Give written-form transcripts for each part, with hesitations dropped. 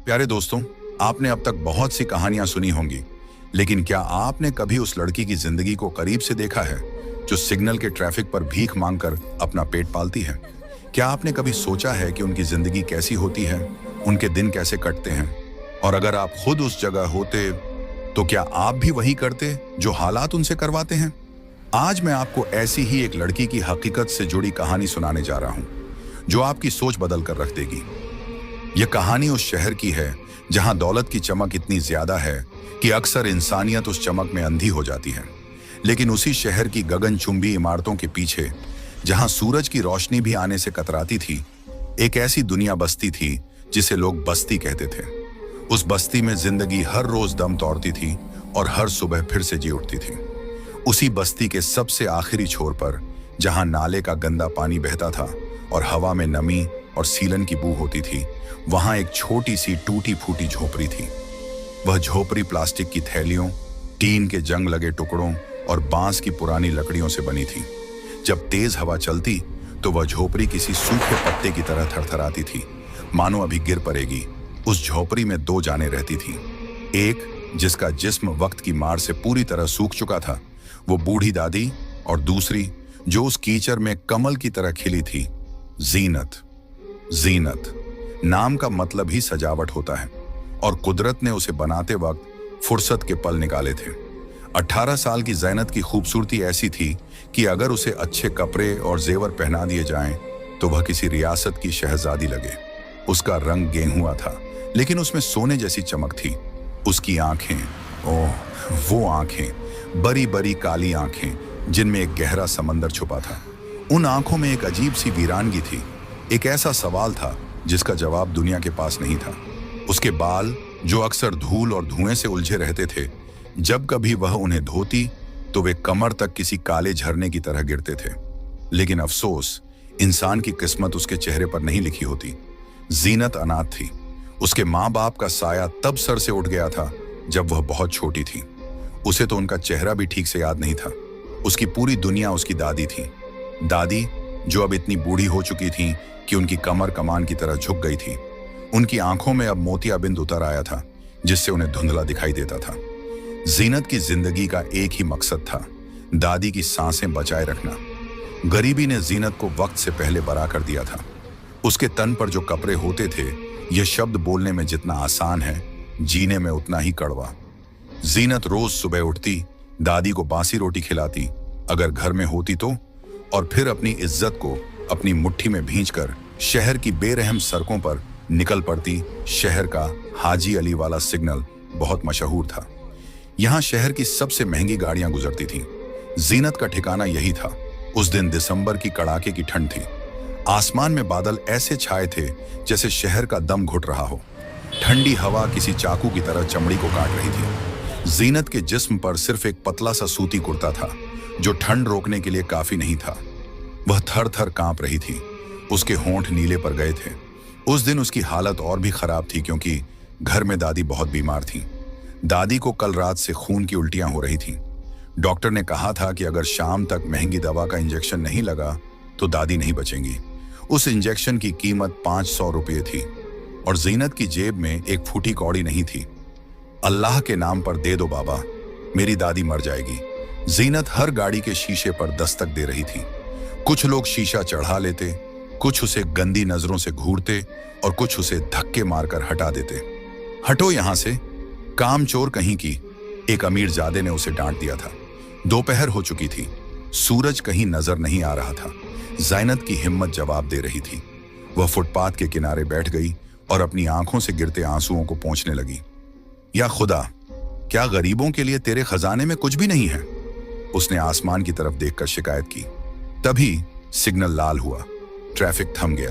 प्यारे दोस्तों, आपने अब तक बहुत सी कहानियां सुनी होंगी, लेकिन क्या आपने कभी उस लड़की की जिंदगी को करीब से देखा है जो सिग्नल के ट्रैफिक पर भीख मांगकर अपना पेट पालती है? क्या आपने कभी सोचा है कि उनकी जिंदगी कैसी होती है, उनके दिन कैसे कटते हैं? और अगर आप खुद उस जगह होते तो क्या आप भी वही करते जो हालात उनसे करवाते हैं? आज मैं आपको ऐसी ही एक लड़की की हकीकत से जुड़ी कहानी सुनाने जा रहा हूं, जो आपकी सोच बदल कर रख देगी। यह कहानी उस शहर की है जहां दौलत की चमक इतनी ज्यादा है कि अक्सर इंसानियत उस चमक में अंधी हो जाती है। लेकिन उसी शहर की गगनचुंबी इमारतों के पीछे, जहां सूरज की रोशनी भी आने से कतराती थी, एक ऐसी दुनिया बसती थी जिसे लोग बस्ती कहते थे। उस बस्ती में जिंदगी हर रोज दम तोड़ती थी और हर सुबह फिर से जी उठती थी। उसी बस्ती के सबसे आखिरी छोर पर, जहां नाले का गंदा पानी बहता था और हवा में नमी और सीलन की बू होती थी, वहां एक छोटी सी टूटी फूटी झोपड़ी थी। वह झोपड़ी प्लास्टिक की थैलियों, टीन के जंग लगे टुकड़ों और बांस की पुरानी लकड़ियों से बनी थी। जब तेज हवा चलती तो वह झोपड़ी किसी सूखे पत्ते की तरह थरथराती थी, मानो अभी गिर पड़ेगी। उस झोपड़ी में दो जानें रहती थीं। एक, जिसका जिस्म वक्त की मार से पूरी तरह सूख चुका था, वो बूढ़ी दादी, और दूसरी, जो उस कीचड़ में कमल की तरह खिली थी, जीनत। जीनत नाम का मतलब ही सजावट होता है, और कुदरत ने उसे बनाते वक्त फुर्सत के पल निकाले थे। 18 साल की जैनत की खूबसूरती ऐसी थी कि अगर उसे अच्छे कपड़े और जेवर पहना दिए जाएं, तो वह किसी रियासत की शहजादी लगे। उसका रंग गेहुआ था, लेकिन उसमें सोने जैसी चमक थी। उसकी आंखें, ओह वो आंखें, बड़ी बड़ी काली आंखें जिनमें एक गहरा समंदर छुपा था। उन आंखों में एक अजीब सी वीरानगी थी, एक ऐसा सवाल था जिसका जवाब दुनिया के पास नहीं था। उसके बाल, जो अक्सर धूल और धुएं से उलझे रहते थे, जब कभी वह उन्हें धोती तो वे कमर तक किसी काले झरने की तरह गिरते थे। लेकिन अफसोस, इंसान की किस्मत उसके चेहरे पर नहीं लिखी होती। जीनत अनाथ थी। उसके माँ बाप का साया तब सर से उठ गया था जब वह बहुत छोटी थी। उसे तो उनका चेहरा भी ठीक से याद नहीं था। उसकी पूरी दुनिया उसकी दादी थी। दादी, जो अब इतनी बूढ़ी हो चुकी थी कि उनकी कमर कमान की तरह झुक गई थी। उनकी आंखों में अब मोतियाबिंद उतर आया था, जिससे उन्हें धुंधला दिखाई देता था। जीनत की जिंदगी का एक ही मकसद था, दादी की सांसें बचाए रखना। गरीबी ने जीनत को वक्त से पहले बरा कर दिया था। उसके तन पर जो कपड़े होते थे, यह शब्द बोलने में जितना आसान है, जीने में उतना ही कड़वा। जीनत रोज सुबह उठती, दादी को बासी रोटी खिलाती अगर घर में होती तो, और फिर अपनी इज्जत को अपनी मुट्ठी में भींचकर शहर की बेरहम सड़कों पर निकल पड़ती। शहर का हाजी अली वाला सिग्नल बहुत मशहूर था। यहाँ शहर की सबसे महंगी गाड़ियां गुजरती थीं। जीनत का ठिकाना यही था। उस दिन दिसंबर की कड़ाके की ठंड थी। आसमान में बादल ऐसे छाए थे जैसे शहर का दम घुट रहा हो। ठंडी हवा किसी चाकू की तरह चमड़ी को काट रही थी। जीनत के जिस्म पर सिर्फ एक पतला सा सूती कुर्ता था, जो ठंड रोकने के लिए काफी नहीं था। वह थर थर कांप रही थी। उसके होंठ नीले पर गए थे। उस दिन उसकी हालत और भी खराब थी, क्योंकि घर में दादी बहुत बीमार थी। दादी को कल रात से खून की उल्टियां हो रही थीं। डॉक्टर ने कहा था कि अगर शाम तक महंगी दवा का इंजेक्शन नहीं लगा तो दादी नहीं बचेंगी। उस इंजेक्शन की कीमत 500 रुपये थी, और जीनत की जेब में एक फूटी कौड़ी नहीं थी। अल्लाह के नाम पर दे दो बाबा, मेरी दादी मर जाएगी। जीनत हर गाड़ी के शीशे पर दस्तक दे रही थी। कुछ लोग शीशा चढ़ा लेते, कुछ उसे गंदी नजरों से घूरते, और कुछ उसे धक्के मारकर हटा देते। हटो यहां से, कामचोर कहीं की, एक अमीरजादे ने उसे डांट दिया था। दोपहर हो चुकी थी। सूरज कहीं नजर नहीं आ रहा था। जीनत की हिम्मत जवाब दे रही थी। वह फुटपाथ के किनारे बैठ गई और अपनी आंखों से गिरते आंसुओं को पोंछने लगी। या खुदा, क्या गरीबों के लिए तेरे खजाने में कुछ भी नहीं है? उसने आसमान की तरफ देखकर शिकायत की। तभी सिग्नल लाल हुआ। ट्रैफिक थम गया।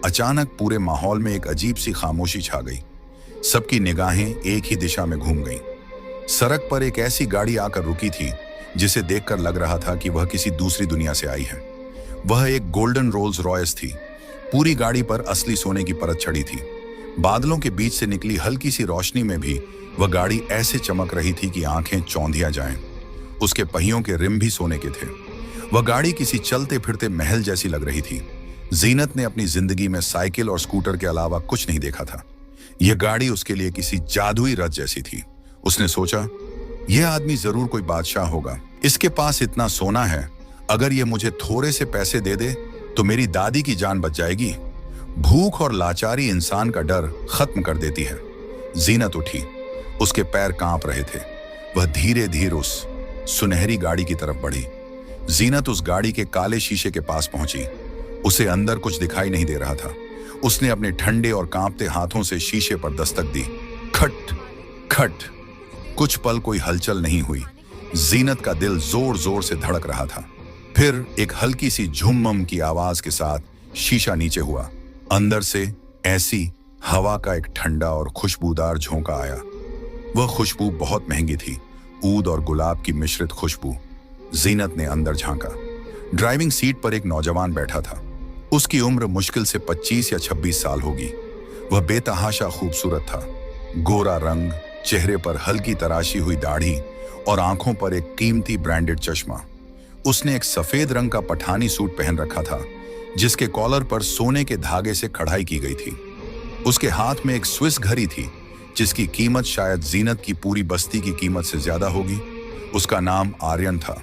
अचानक पूरे माहौल में एक अजीब सी खामोशी छा गई। सबकी निगाहें एक ही दिशा में घूम गईं। सड़क पर एक ऐसी गाड़ी आकर रुकी थी जिसे देखकर लग रहा था कि वह किसी दूसरी दुनिया से आई है। वह एक गोल्डन रोल्स रॉयस थी। पूरी गाड़ी पर असली सोने की परत चढ़ी थी। बादलों के बीच से निकली हल्की सी रोशनी में भी वह गाड़ी ऐसे चमक रही थी कि आंखें चौंधिया जाएं। उसके पहियों के रिम भी सोने के थे। वह गाड़ी किसी चलते फिरते महल जैसी लग रही थी। जीनत ने अपनी जिंदगी में साइकिल और स्कूटर के अलावा कुछ नहीं देखा था। यह गाड़ी उसके लिए किसी जादुई रथ जैसी थी। उसने सोचा, यह आदमी जरूर कोई बादशाह होगा। इसके पास इतना सोना है, अगर यह मुझे थोड़े से पैसे दे दे तो मेरी दादी की जान बच जाएगी। भूख और लाचारी इंसान का डर खत्म कर देती है। जीनत उठी, उसके पैर कांप रहे थे। वह धीरे धीरे उस सुनहरी गाड़ी की तरफ बढ़ी। जीनत उस गाड़ी के काले शीशे के पास पहुंची। उसे अंदर कुछ दिखाई नहीं दे रहा था। उसने अपने ठंडे और कांपते हाथों से शीशे पर दस्तक दी। खट खट। कुछ पल कोई हलचल नहीं हुई। जीनत का दिल जोर जोर से धड़क रहा था। फिर एक हल्की सी झुम्मम की आवाज के साथ शीशा नीचे हुआ। अंदर से ऐसी हवा का एक ठंडा और खुशबूदार झोंका आया। वह खुशबू बहुत महंगी थी, ऊद और गुलाब की मिश्रित खुशबू। जीनत ने अंदर झांका। ड्राइविंग सीट पर एक नौजवान बैठा था। उसकी उम्र मुश्किल से 25 या 26 साल होगी। वह बेतहाशा खूबसूरत था। गोरा रंग, चेहरे पर हल्की तराशी हुई दाढ़ी और आंखों पर एक कीमती ब्रांडेड चश्मा। उसने एक सफेद रंग का पठानी सूट पहन रखा था, जिसके कॉलर पर सोने के धागे से कढ़ाई की गई थी। उसके हाथ में एक स्विस घड़ी थी, जिसकी कीमत शायद जीनत की पूरी बस्ती की कीमत से ज्यादा होगी। उसका नाम आर्यन था।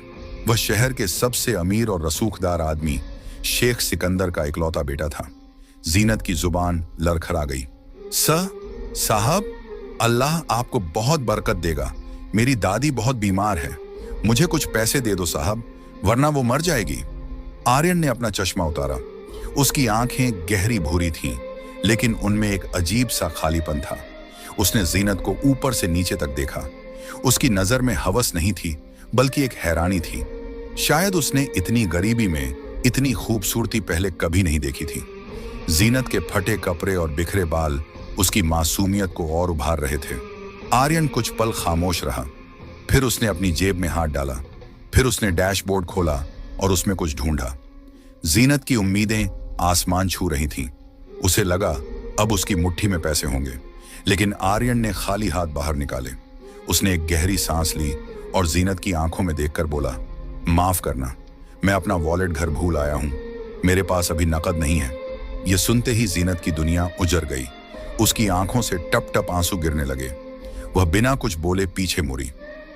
वह शहर के सबसे अमीर और रसूखदार आदमी शेख सिकंदर का इकलौता बेटा था। जीनत की जुबान लड़खड़ा गई। साहब, अल्लाह आपको बहुत बरकत देगा। मेरी दादी बहुत बीमार है। मुझे कुछ पैसे दे दो साहब, वरना वो मर जाएगी। आर्यन ने अपना चश्मा उतारा। उसकी आंखें गहरी भूरी थीं, लेकिन उनमें एक अजीब सा खालीपन था। उसने जीनत को ऊपर से नीचे तक देखा। उसकी नजर में हवस नहीं थी, बल्कि एक हैरानी थी। शायद उसने इतनी गरीबी में इतनी खूबसूरती पहले कभी नहीं देखी थी। जीनत के फटे कपड़े और बिखरे बाल उसकी मासूमियत को और उभार रहे थे। आर्यन कुछ पल खामोश रहा। फिर उसने अपनी जेब में हाथ डाला। फिर उसने डैशबोर्ड खोला और उसमें कुछ ढूंढा। जीनत की उम्मीदें आसमान छू रही थीं। उसे लगा अब उसकी मुट्ठी में पैसे होंगे, लेकिन आर्यन ने खाली हाथ बाहर निकाले। उसने एक गहरी सांस ली और जीनत की आंखों में देखकर बोला, माफ करना, मैं अपना वॉलेट घर भूल आया हूं। मेरे पास अभी नकद नहीं है। यह सुनते ही जीनत की दुनिया उजड़ गई। उसकी आंखों से टप टप आंसू गिरने लगे। वह बिना कुछ बोले पीछे मुड़ी।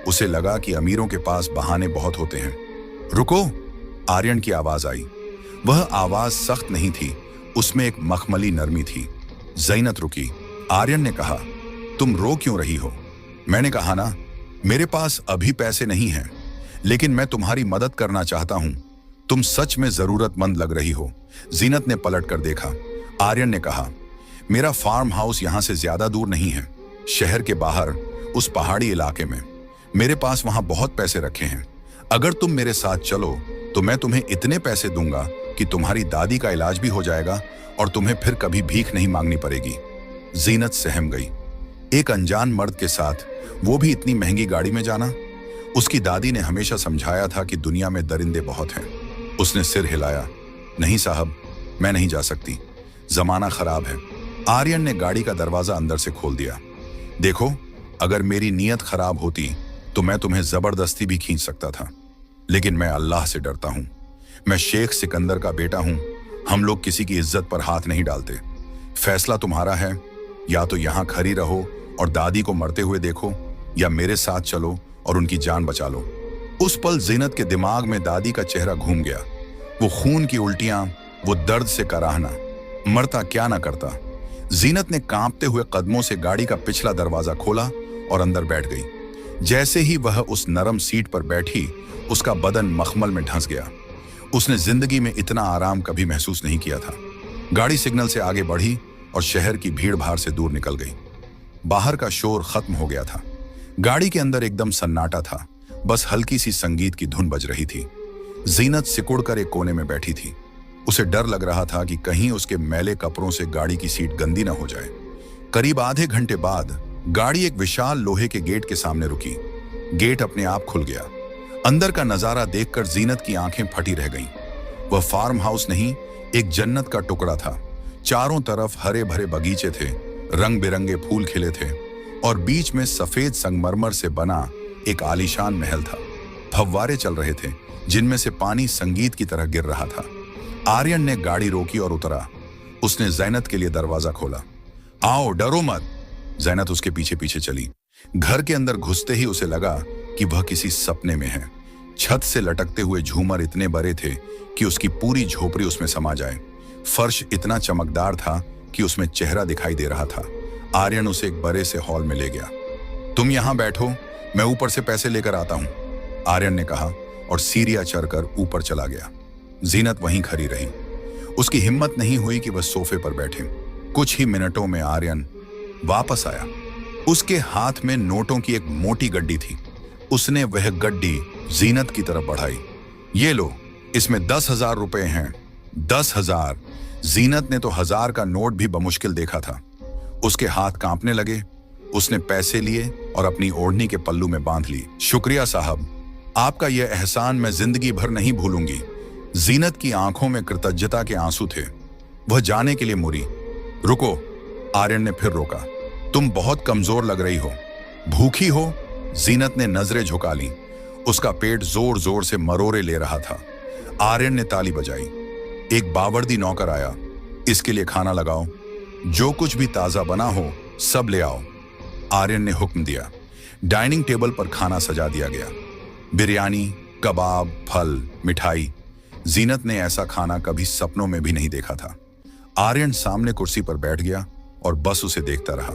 उसे लगा कि अमीरों के पास बहाने बहुत होते हैं। रुको, आर्यन की आवाज आई। वह आवाज सख्त नहीं थी, उसमें एक मखमली नरमी थी। जीनत रुकी। आर्यन ने कहा, तुम रो क्यों रही हो? मैंने कहा ना, मेरे पास अभी पैसे नहीं हैं, लेकिन मैं तुम्हारी मदद करना चाहता हूं। तुम सच में जरूरतमंद लग रही हो। जीनत ने पलट कर देखा। आर्यन ने कहा, मेरा फार्म हाउस यहां से ज्यादा दूर नहीं है, शहर के बाहर उस पहाड़ी इलाके में। मेरे पास वहां बहुत पैसे रखे हैं। अगर तुम मेरे साथ चलो तो मैं तुम्हें इतने पैसे दूंगा कि तुम्हारी दादी का इलाज भी हो जाएगा और तुम्हें फिर कभी भीख नहीं मांगनी पड़ेगी। जीनत सहम गई। एक अनजान मर्द के साथ, वो भी इतनी महंगी गाड़ी में जाना। उसकी दादी ने हमेशा समझाया था कि दुनिया में दरिंदे बहुत हैं। उसने सिर हिलाया। नहीं साहब, मैं नहीं जा सकती, जमाना खराब है। आर्यन ने गाड़ी का दरवाजा अंदर से खोल दिया। देखो, अगर मेरी नीयत खराब होती तो मैं तुम्हें जबरदस्ती भी खींच सकता था, लेकिन मैं अल्लाह से डरता हूं। मैं शेख सिकंदर का बेटा हूं। हम लोग किसी की इज्जत पर हाथ नहीं डालते। फैसला तुम्हारा है, या तो यहां खड़ी रहो और दादी को मरते हुए देखो, या मेरे साथ चलो और उनकी जान बचा लो। उस पल जीनत के दिमाग में दादी का चेहरा घूम गया। वो खून की उल्टियां, वो दर्द से कराहना, मरता क्या ना करता। जीनत ने कांपते हुए कदमों से गाड़ी का पिछला दरवाजा खोला और अंदर बैठ गई। जैसे ही वह उस नरम सीट पर बैठी, उसका बदन मखमल में ढंस गया। उसने जिंदगी में इतना आराम कभी महसूस नहीं किया था। गाड़ी सिग्नल से आगे बढ़ी और शहर की भीड़ भाड़ से दूर निकल गई। बाहर का शोर खत्म हो गया था। गाड़ी के अंदर एकदम सन्नाटा था। बस हल्की सी संगीत की धुन बज रही थी। जीनत सिकुड़कर एक कोने में बैठी थी। उसे डर लग रहा था कि कहीं उसके मैले कपड़ों से गाड़ी की सीट गंदी न हो जाए। करीब आधे घंटे बाद गाड़ी एक विशाल लोहे के गेट के सामने रुकी। गेट अपने आप खुल गया। अंदर का नजारा देखकर जीनत की आंखें फटी रह गईं। वह फार्म हाउस नहीं, एक जन्नत का टुकड़ा था। चारों तरफ हरे भरे बगीचे थे, रंग बिरंगे फूल खिले थे और बीच में सफेद संगमरमर से बना एक आलीशान महल था। फव्वारे चल रहे थे, जिनमें से पानी संगीत की तरह गिर रहा था। आर्यन ने गाड़ी रोकी और उतरा। उसने जीनत के लिए दरवाजा खोला। आओ, डरो मत, जैनत उसके पीछे पीछे चली। घर के अंदर घुसते ही उसे लगा कि वह किसी सपने में है। छत से लटकते हुए झूमर इतने बड़े थे कि उसकी पूरी झोपड़ी उसमें समा जाए। फर्श इतना चमकदार था कि उसमें चेहरा दिखाई दे रहा था। आर्यन उसे एक बड़े से हॉल में ले गया। तुम यहां बैठो, मैं ऊपर से पैसे लेकर आता हूं, आर्यन ने कहा और सीढ़ियां चढ़कर ऊपर चला गया। जीनत वहीं खड़ी रही। उसकी हिम्मत नहीं हुई कि वह सोफे पर बैठे। कुछ ही मिनटों में आर्यन वापस आया। उसके हाथ में नोटों की एक मोटी गड्डी थी। उसने वह गड्डी जीनत की तरफ बढ़ाई। ये लो, इसमें 10,000 रुपए हैं। 10,000। जीनत ने तो 1,000 का नोट भी बमुश्किल देखा था। उसके हाथ कांपने लगे। उसने पैसे लिए और अपनी ओढ़नी के पल्लू में बांध ली। शुक्रिया साहब, आपका यह एहसान मैं जिंदगी भर नहीं भूलूंगी। जीनत की आंखों में कृतज्ञता के आंसू थे। वह जाने के लिए मुड़ी। रुको, आर्यन ने फिर रोका। तुम बहुत कमजोर लग रही हो। भूखी हो? जीनत ने नजरें झुका ली। उसका पेट जोर जोर से मरोरे ले रहा था। आर्यन ने ताली बजाई। एक बावर्दी नौकर आया। इसके लिए खाना लगाओ, जो कुछ भी ताजा बना हो सब ले आओ, आर्यन ने हुक्म दिया। डाइनिंग टेबल पर खाना सजा दिया गया। बिरयानी, कबाब, फल, मिठाई। जीनत ने ऐसा खाना कभी सपनों में भी नहीं देखा था। आर्यन सामने कुर्सी पर बैठ गया और बस उसे देखता रहा।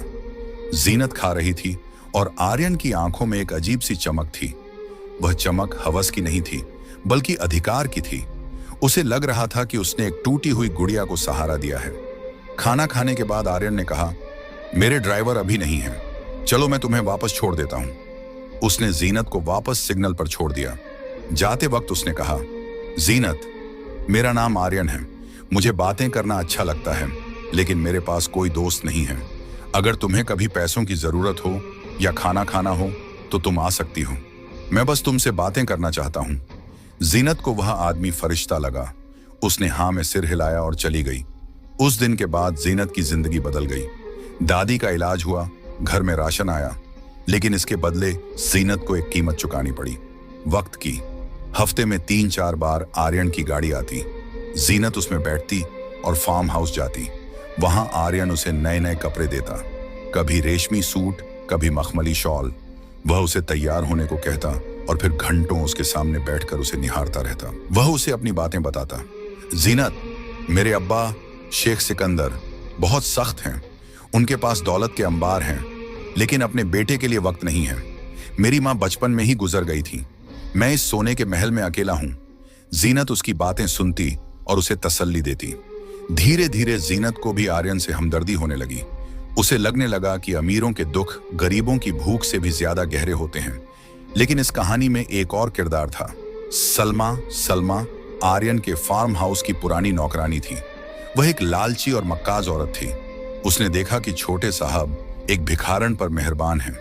जीनत खा रही थी और आर्यन की आंखों में एक अजीब सी चमक थी। वह चमक हवस की नहीं थी, बल्कि अधिकार की थी। उसे लग रहा था कि उसने एक टूटी हुई गुड़िया को सहारा दिया है। खाना खाने के बाद आर्यन ने कहा, मेरे ड्राइवर अभी नहीं है, चलो मैं तुम्हें वापस छोड़ देता हूं। उसने जीनत को वापस सिग्नल पर छोड़ दिया। जाते वक्त उसने कहा, जीनत, मेरा नाम आर्यन है। मुझे बातें करना अच्छा लगता है, लेकिन मेरे पास कोई दोस्त नहीं है। अगर तुम्हें कभी पैसों की जरूरत हो या खाना खाना हो तो तुम आ सकती हो। मैं बस तुमसे बातें करना चाहता हूं। जीनत को वह आदमी फरिश्ता लगा। उसने हाँ में सिर हिलाया और चली गई। उस दिन के बाद जीनत की जिंदगी बदल गई। दादी का इलाज हुआ, घर में राशन आया, लेकिन इसके बदले जीनत को एक कीमत चुकानी पड़ी, वक्त की। हफ्ते में 3-4 बार आर्यन की गाड़ी आती। जीनत उसमें बैठती और फार्म हाउस जाती। वहां आर्यन उसे नए नए कपड़े देता, कभी रेशमी सूट, कभी मखमली शॉल। वह उसे तैयार होने को कहता और फिर घंटों उसके सामने बैठकर उसे निहारता रहता। वह उसे अपनी बातें बताता। जीनत, मेरे अब्बा शेख सिकंदर बहुत सख्त हैं। उनके पास दौलत के अंबार हैं, लेकिन अपने बेटे के लिए वक्त नहीं है। मेरी माँ बचपन में ही गुजर गई थी। मैं इस सोने के महल में अकेला हूं। जीनत उसकी बातें सुनती और उसे तसल्ली देती। धीरे धीरे जीनत को भी आर्यन से हमदर्दी होने लगी। उसे लगने लगा कि अमीरों के दुख गरीबों की भूख से भी ज्यादा गहरे होते हैं। लेकिन इस कहानी में एक और किरदार था। सलमा आर्यन के फार्म हाउस की पुरानी नौकरानी थी। वह एक लालची और मक्काज औरत थी। उसने देखा कि छोटे साहब एक भिखारन पर मेहरबान हैं।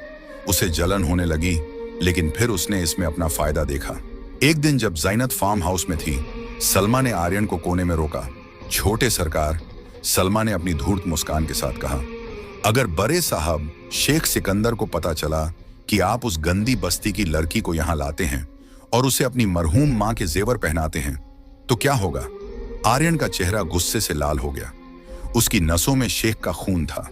उसे जलन होने लगी, लेकिन फिर उसने इसमें अपना फायदा देखा। एक दिन जब ज़ैनत फार्म हाउस में थी, सलमा ने आर्यन को कोने में रोका। छोटे सरकार, सलमा ने अपनी धूर्त मुस्कान के साथ कहा, अगर बड़े साहब शेख सिकंदर को पता चला कि आप उस गंदी बस्ती की लड़की को यहां लाते हैं और उसे अपनी मरहूम मां के जेवर पहनाते हैं, तो क्या होगा? आर्यन का चेहरा गुस्से से लाल हो गया। उसकी नसों में शेख का खून था।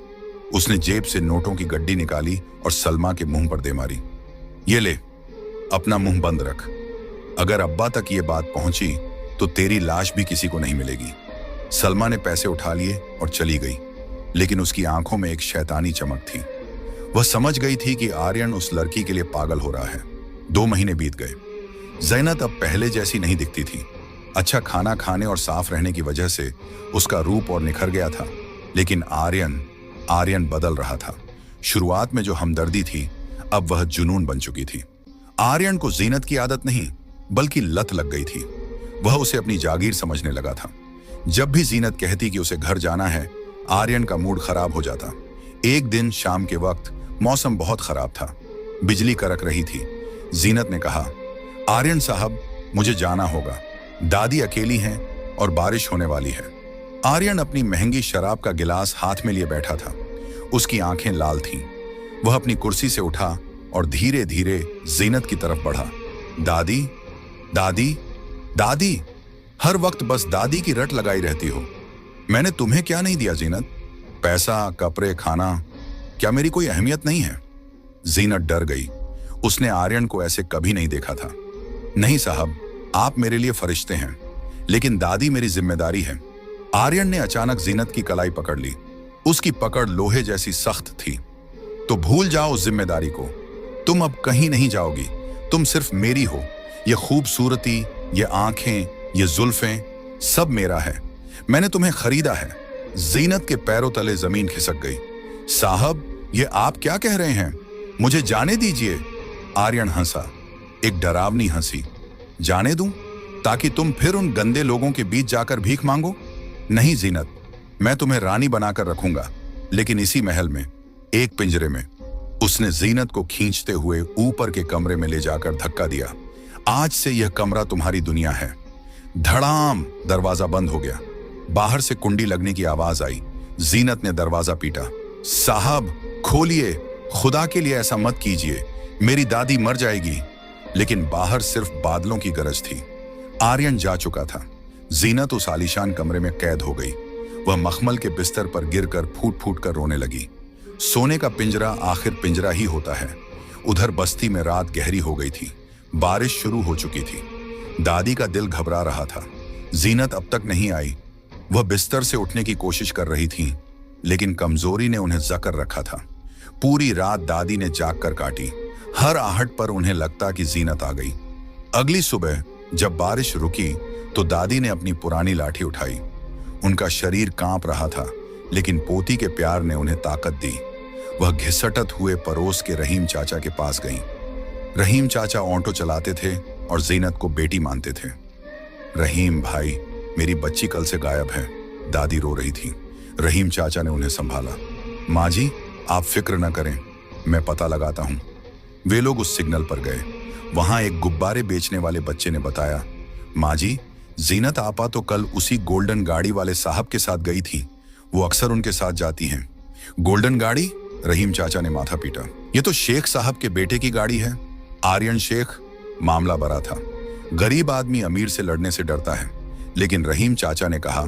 उसने जेब से नोटों की गड्डी निकाली और सलमा के मुंह पर दे मारी। ये ले, अपना मुंह बंद रख। अगर अब्बा तक ये बात पहुंची तो तेरी लाश भी किसी को नहीं मिलेगी। सलमा ने पैसे उठा लिए और चली गई, लेकिन उसकी आंखों में एक शैतानी चमक थी। वह समझ गई थी कि आर्यन उस लड़की के लिए पागल हो रहा है। 2 महीने बीत गए। ज़ैनत अब पहले जैसी नहीं दिखती थी। अच्छा खाना खाने और साफ रहने की वजह से उसका रूप और निखर गया था, लेकिन आर्यन बदल रहा था। शुरुआत में जो हमदर्दी थी, अब वह जुनून बन चुकी थी। आर्यन को ज़ीनत की आदत नहीं, बल्कि लत लग गई थी। वह उसे अपनी जागीर समझने लगा था। जब भी ज़ीनत कहती कि उसे घर जाना है, आर्यन का मूड खराब हो जाता। एक दिन शाम के वक्त मौसम बहुत खराब था। बिजली कड़क रही थी। ज़ीनत ने कहा, आर्यन साहब, मुझे जाना होगा। दादी अकेली हैं और बारिश होने वाली है। आर्यन अपनी महंगी शराब का गिलास हाथ में लिए बैठा था। उसकी आंखें लाल थीं। वह अपनी कुर्सी से उठा और धीरे धीरे ज़ीनत की तरफ बढ़ा। दादी, दादी, दादी, हर वक्त बस दादी की रट लगाई रहती हो। मैंने तुम्हें क्या नहीं दिया ज़ीनत? पैसा, कपड़े, खाना, क्या मेरी कोई अहमियत नहीं है? जीनत डर गई। उसने आर्यन को ऐसे कभी नहीं देखा था। नहीं साहब, आप मेरे लिए फरिश्ते हैं, लेकिन दादी मेरी जिम्मेदारी है। आर्यन ने अचानक जीनत की कलाई पकड़ ली। उसकी पकड़ लोहे जैसी सख्त थी। तो भूल जाओ उस जिम्मेदारी को। तुम अब कहीं नहीं जाओगी। तुम सिर्फ मेरी हो। ये खूबसूरती, ये आंखें, ये जुल्फें, सब मेरा है। मैंने तुम्हें खरीदा है। जीनत के पैरों तले जमीन खिसक गई। साहब, ये आप क्या कह रहे हैं? मुझे जाने दीजिए। आर्यन हंसा, एक डरावनी हंसी। जाने दूं ताकि तुम फिर उन गंदे लोगों के बीच जाकर भीख मांगो? नहीं जीनत, मैं तुम्हें रानी बनाकर रखूंगा, लेकिन इसी महल में, एक पिंजरे में। उसने जीनत को खींचते हुए ऊपर के कमरे में ले जाकर धक्का दिया। आज से यह कमरा तुम्हारी दुनिया है। धड़ाम, दरवाजा बंद हो गया। बाहर से कुंडी लगने की आवाज आई। जीनत ने दरवाजा पीटा। साहब खोलिए, खुदा के लिए ऐसा मत कीजिए, मेरी दादी मर जाएगी। लेकिन बाहर सिर्फ बादलों की गरज थी। आर्यन जा चुका था। जीनत उस आलीशान कमरे में कैद हो गई। वह मखमल के बिस्तर पर गिरकर फूट फूट कर रोने लगी। सोने का पिंजरा आखिर पिंजरा ही होता है। उधर बस्ती में रात गहरी हो गई थी। बारिश शुरू हो चुकी थी। दादी का दिल घबरा रहा था। जीनत अब तक नहीं आई। वह बिस्तर से उठने की कोशिश कर रही थी, लेकिन कमजोरी ने उन्हें जकड़ रखा था। पूरी रात दादी ने जाग कर काटी। हर आहट पर उन्हें लगता कि जीनत आ गई। अगली सुबह जब बारिश रुकी तो दादी ने अपनी पुरानी लाठी उठाई। उनका शरीर कांप रहा था, लेकिन पोती के प्यार ने उन्हें ताकत दी। वह घिसटत हुए पड़ोस के रहीम चाचा के पास गईं। रहीम चाचा ऑटो चलाते थे और जीनत को बेटी मानते थे। रहीम भाई, मेरी बच्ची कल से गायब है। दादी रो रही थी। रहीम चाचा ने उन्हें संभाला। माँ जी, आप फिक्र न करें, मैं पता लगाता हूं। वे लोग उस सिग्नल पर गए। वहां एक गुब्बारे बेचने वाले बच्चे ने बताया, माँ जी, जीनत आपा तो कल उसी गोल्डन गाड़ी वाले साहब के साथ गई थी। वो अक्सर उनके साथ जाती हैं। गोल्डन गाड़ी? रहीम चाचा ने माथा पीटा। ये तो शेख साहब के बेटे की गाड़ी है, आर्यन शेख। मामला बड़ा था। गरीब आदमी अमीर से लड़ने से डरता है। लेकिन रहीम चाचा ने कहा,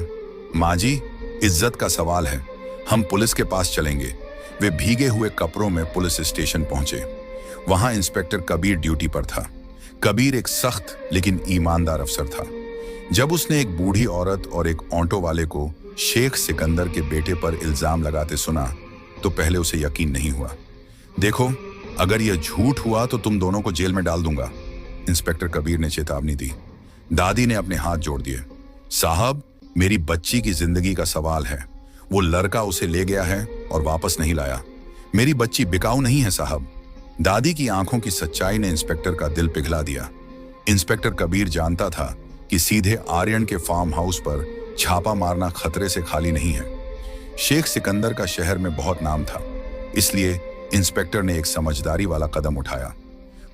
माँ जी, इज्जत का सवाल है, हम पुलिस के पास चलेंगे। वे भीगे हुए कपड़ों में पुलिस स्टेशन पहुंचे। वहां इंस्पेक्टर कबीर ड्यूटी पर था। कबीर एक सख्त लेकिन ईमानदार अफसर था। जब उसने एक बूढ़ी औरत और एक ऑटो वाले को शेख सिकंदर के बेटे पर इल्जाम लगाते सुना तो पहले उसे यकीन नहीं हुआ। देखो, अगर यह झूठ हुआ तो तुम दोनों को जेल में डाल दूंगा, इंस्पेक्टर कबीर ने चेतावनी दी। दादी ने अपने हाथ जोड़ दिए। साहब, मेरी बच्ची की जिंदगी का सवाल है। वो लड़का उसे ले गया है और वापस नहीं लाया। मेरी बच्ची बिकाऊ नहीं है साहब। दादी की आंखों की सच्चाई ने इंस्पेक्टर का दिल पिघला दिया। इंस्पेक्टर कबीर जानता था कि सीधे आर्यन के फार्म हाउस पर छापा मारना खतरे से खाली नहीं है। शेख सिकंदर का शहर में बहुत नाम था, इसलिए इंस्पेक्टर ने एक समझदारी वाला कदम उठाया।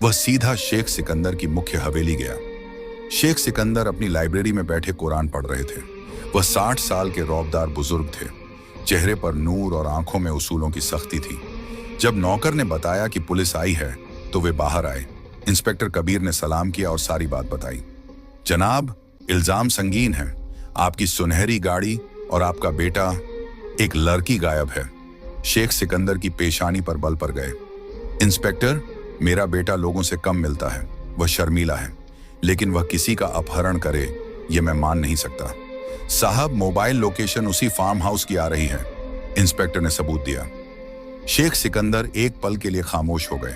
वह सीधा शेख सिकंदर की मुख्य हवेली गया। शेख सिकंदर अपनी लाइब्रेरी में बैठे कुरान पढ़ रहे थे। वह 60 साल के रौबदार बुजुर्ग थे। चेहरे पर नूर और आंखों में उसूलों की सख्ती थी। जब नौकर ने बताया कि पुलिस आई है तो वे बाहर आए। इंस्पेक्टर कबीर ने सलाम किया और सारी बात बताई। जनाब, इल्जाम संगीन है। आपकी सुनहरी गाड़ी और आपका बेटा, एक लड़की गायब है। शेख सिकंदर की पेशानी पर बल पड़ गए। इंस्पेक्टर, मेरा बेटा लोगों से कम मिलता है। वह शर्मीला है, लेकिन वह किसी का अपहरण करे ये मैं मान नहीं सकता। साहब, मोबाइल लोकेशन उसी फार्म हाउस की आ रही है, इंस्पेक्टर ने सबूत दिया। शेख सिकंदर एक पल के लिए खामोश हो गए।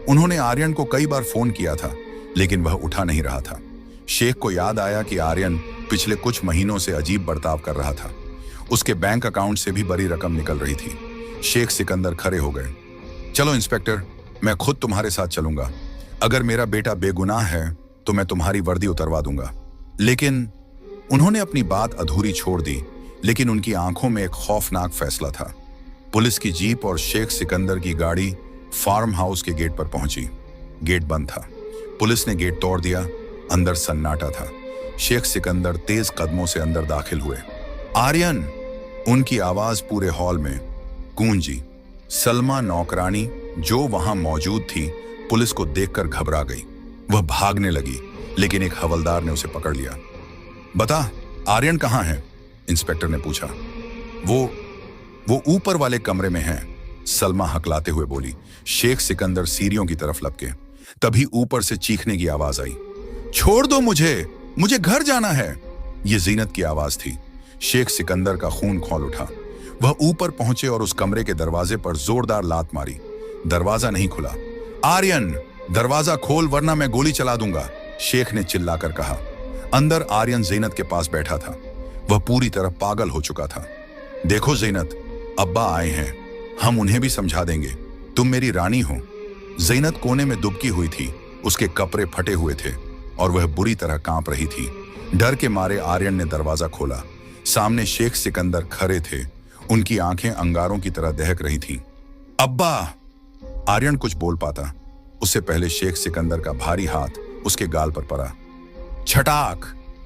उन्होंने आर्यन को कई बार फोन किया था, लेकिन वह उठा नहीं रहा था। शेख को याद आया कि आर्यन पिछले कुछ महीनों से अजीब बर्ताव कर रहा था। उसके बैंक अकाउंट से भी बड़ी रकम निकल रही थी। शेख सिकंदर खड़े हो गए। चलो इंस्पेक्टर, मैं खुद तुम्हारे साथ चलूंगा। अगर मेरा बेटा बेगुनाह है तो मैं तुम्हारी वर्दी उतरवा दूंगा। लेकिन उन्होंने अपनी बात अधूरी छोड़ दी, लेकिन उनकी आंखों में एक खौफनाक फैसला था। पुलिस की जीप और शेख सिकंदर की गाड़ी फार्म हाउस के गेट पर पहुंची। गेट बंद था। पुलिस ने गेट तोड़ दिया। अंदर सन्नाटा था। शेख सिकंदर तेज कदमों से अंदर दाखिल हुए। आर्यन, उनकी आवाज पूरे हॉल में गूंजी। सलमा नौकरानी जो वहां मौजूद थी, पुलिस को देखकर घबरा गई। वह भागने लगी, लेकिन एक हवलदार ने उसे पकड़ लिया। बता, आर्यन कहाँ है? इंस्पेक्टर ने पूछा। वो ऊपर वाले कमरे में है। सलमा हकलाते हुए बोली। शेख सिकंदर सीढ़ियों की तरफ लपके। तभी ऊपर से चीखने की आवाज आई। छोड़ दो मुझे घर जाना है। यह जीनत की आवाज थी। शेख सिकंदर का खून खौल उठा। वह ऊपर पहुंचे और उस कमरे के दरवाजे पर जोरदार लात मारी। दरवाजा नहीं खुला। आर्यन, दरवाजा खोल वरना मैं गोली चला दूंगा, शेख ने चिल्लाकर कहा। अंदर आर्यन जीनत के पास बैठा था। वह पूरी तरह पागल हो चुका था। देखो जीनत, अब्बा आए हैं, हम उन्हें भी समझा देंगे। तुम मेरी रानी हो। जीनत कोने में दुबकी हुई थी। उसके कपड़े फटे हुए थे और वह बुरी तरह कांप रही थी। डर के मारे आर्यन ने दरवाजा खोला। सामने शेख सिकंदर खड़े थे। उनकी आंखें अंगारों की तरह दहक रही थीं। अब्बा! आर्यन कुछ बोल पाता, उससे पहले शेख सिकंदर का भारी हाथ उसके गाल पर पड़ा। छटाक!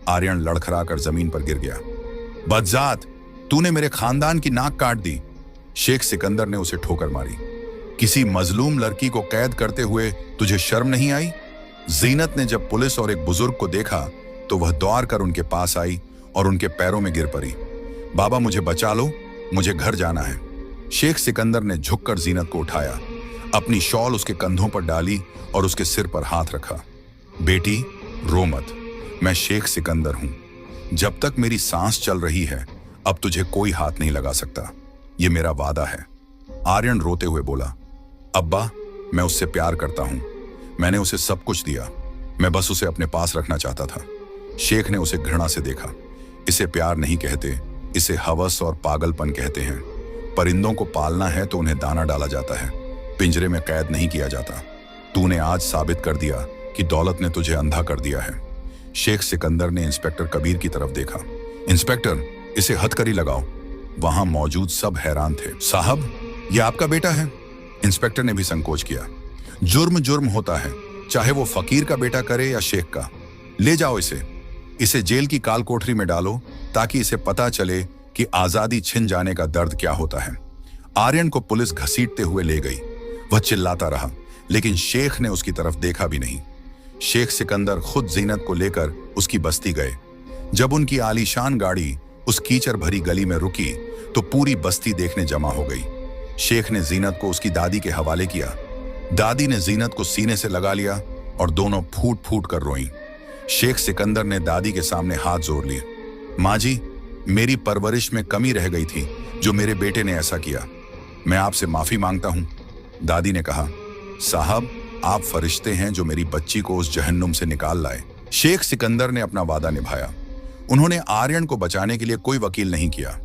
आर्यन लड़खड़ाकर जमीन पर गिर गया। बदजात, तूने मेरे खानदान की नाक काट दी। शेख सिकंदर ने उसे ठोकर मारी। किसी मजलूम लड़की को कैद करते हुए तुझे शर्म नहीं आई? जीनत ने जब पुलिस और एक बुजुर्ग को देखा तो वह दौड़ कर उनके पास आई और उनके पैरों में गिर पड़ी। बाबा, मुझे बचा लो, मुझे घर जाना है। शेख सिकंदर ने झुककर जीनत को उठाया, अपनी शॉल उसके कंधों पर डाली और उसके सिर पर हाथ रखा। बेटी, रो मत, मैं शेख सिकंदर हूं। जब तक मेरी सांस चल रही है अब तुझे कोई हाथ नहीं लगा सकता, यह मेरा वादा है। आर्यन रोते हुए बोला, अब्बा, मैं उससे प्यार करता हूं। मैंने उसे सब कुछ दिया, मैं बस उसे अपने पास रखना चाहता था। शेख ने उसे घृणा से देखा। इसे प्यार नहीं कहते, इसे हवस और पागलपन कहते हैं। परिंदों को पालना है तो उन्हें दाना डाला जाता है, पिंजरे में कैद नहीं किया जाता। तूने आज साबित कर दिया कि दौलत ने तुझे अंधा कर दिया है। शेख सिकंदर ने इंस्पेक्टर कबीर की तरफ देखा। इंस्पेक्टर, इसे हथकड़ी लगाओ। वहां मौजूद सब हैरान थे। साहब, यह आपका बेटा है? इंस्पेक्टर ने भी संकोच किया। जुर्म जुर्म होता है, चाहे वो फकीर का बेटा करे या शेख का। ले जाओ इसे जेल की काल कोठरी में डालो ताकि इसे पता चले कि आजादी छिन जाने का दर्द क्या होता है। आर्यन को पुलिस घसीटते हुए ले गई। वह चिल्लाता रहा, लेकिन शेख ने उसकी तरफ देखा भी नहीं। शेख सिकंदर खुद जीनत को लेकर उसकी बस्ती गए। जब उनकी आलीशान गाड़ी उस कीचड़ भरी गली में रुकी तो पूरी बस्ती देखने जमा हो गई। शेख ने जीनत को उसकी दादी के हवाले किया। दादी ने जीनत को सीने से लगा लिया और दोनों फूट फूट कर रोईं। शेख सिकंदर ने दादी के सामने हाथ जोड़ लिए। माँ जी, मेरी परवरिश में कमी रह गई थी जो मेरे बेटे ने ऐसा किया। मैं आपसे माफी मांगता हूं। दादी ने कहा, साहब, आप फरिश्ते हैं जो मेरी बच्ची को उस जहन्नुम से निकाल लाए। शेख सिकंदर ने अपना वादा निभाया। उन्होंने आर्यन को बचाने के लिए कोई वकील नहीं किया।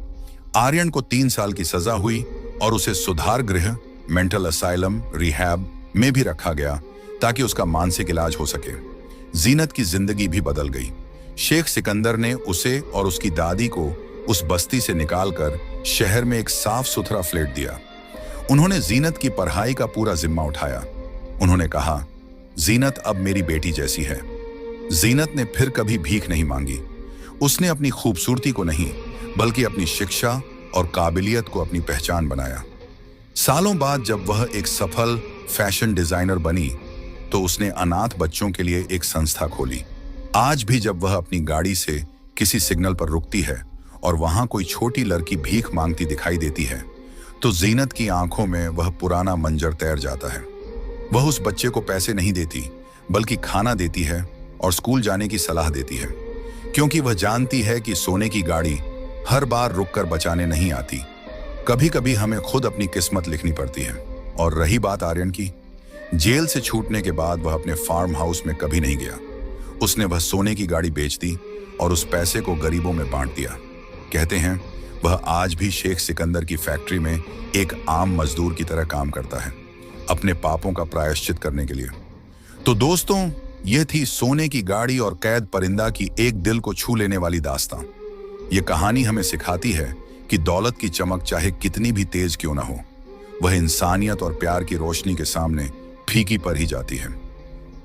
आर्यन को 3 साल की सजा हुई और उसे सुधार गृह, मेंटल असाइलम, रिहैब में भी रखा गया ताकि उसका मानसिक इलाज हो सके। जीनत की जिंदगी भी बदल गई। शेख सिकंदर ने उसे और उसकी दादी को उस बस्ती से निकालकर शहर में एक साफ सुथरा फ्लैट दिया। उन्होंने जीनत की पढ़ाई का पूरा जिम्मा उठाया। उन्होंने कहा, जीनत अब मेरी बेटी जैसी है। जीनत ने फिर कभी भीख नहीं मांगी। उसने अपनी खूबसूरती को नहीं बल्कि अपनी शिक्षा और काबिलियत को अपनी पहचान बनाया। सालों बाद जब वह एक सफल फैशन डिजाइनर बनी तो उसने अनाथ बच्चों के लिए एक संस्था खोली। आज भी जब वह अपनी गाड़ी से किसी सिग्नल पर रुकती है और वहां कोई छोटी लड़की भीख मांगती दिखाई देती है तो जीनत की आंखों में वह पुराना मंजर तैर जाता है। वह उस बच्चे को पैसे नहीं देती बल्कि खाना देती है और स्कूल जाने की सलाह देती है, क्योंकि वह जानती है कि सोने की गाड़ी हर बार रुककर बचाने नहीं आती। कभी कभी हमें खुद अपनी किस्मत लिखनी पड़ती है। और रही बात आर्यन की, जेल से छूटने के बाद वह अपने फार्म हाउस में कभी नहीं गया। उसने वह सोने की गाड़ी बेच दी और उस पैसे को गरीबों में बांट दिया। कहते हैं वह आज भी शेख सिकंदर की फैक्ट्री में एक आम मजदूर की तरह काम करता है, अपने पापों का प्रायश्चित करने के लिए। तो दोस्तों, यह थी सोने की गाड़ी और कैद परिंदा की एक दिल को छू लेने वाली दास्तां। यह कहानी हमें सिखाती है कि दौलत की चमक चाहे कितनी भी तेज क्यों ना हो, वह इंसानियत और प्यार की रोशनी के सामने फीकी पर ही जाती है।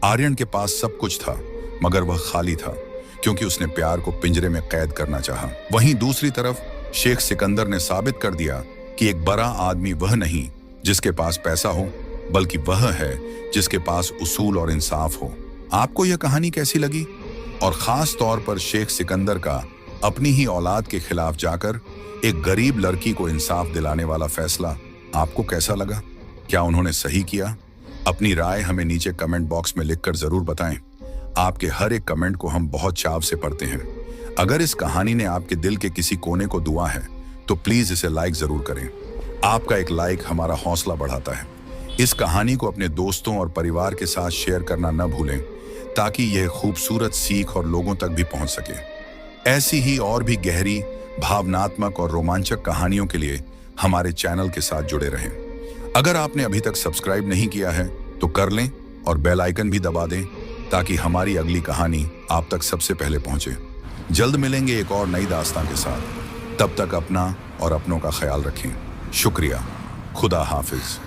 आर्यन के पास सब कुछ था मगर वह खाली था क्योंकि उसने प्यार को पिंजरे में कैद करना चाहा। वहीं दूसरी तरफ शेख सिकंदर ने साबित कर दिया कि एक बड़ा आदमी वह नहीं जिसके पास पैसा हो, बल्कि वह है जिसके पास उसूल और इंसाफ हो। आपको यह कहानी कैसी लगी? और खास तौर पर शेख सिकंदर का अपनी ही औलाद के खिलाफ जाकर एक गरीब लड़की को इंसाफ दिलाने वाला फैसला आपको कैसा लगा? क्या उन्होंने सही किया? अपनी राय हमें नीचे कमेंट बॉक्स में लिखकर जरूर बताएं। आपके हर एक कमेंट को हम बहुत चाव से पढ़ते हैं। अगर इस कहानी ने आपके दिल के किसी कोने को दुआ है तो प्लीज इसे लाइक जरूर करें। आपका एक लाइक हमारा हौसला बढ़ाता है। इस कहानी को अपने दोस्तों और परिवार के साथ शेयर करना न भूलें ताकि यह खूबसूरत सीख और लोगों तक भी पहुंच सके। ऐसी ही और भी गहरी, भावनात्मक और रोमांचक कहानियों के लिए हमारे चैनल के साथ जुड़े रहें। अगर आपने अभी तक सब्सक्राइब नहीं किया है तो कर लें और बेल आइकन भी दबा दें ताकि हमारी अगली कहानी आप तक सबसे पहले पहुंचे। जल्द मिलेंगे एक और नई दास्तान के साथ। तब तक अपना और अपनों का ख्याल रखें। शुक्रिया। खुदा हाफिज।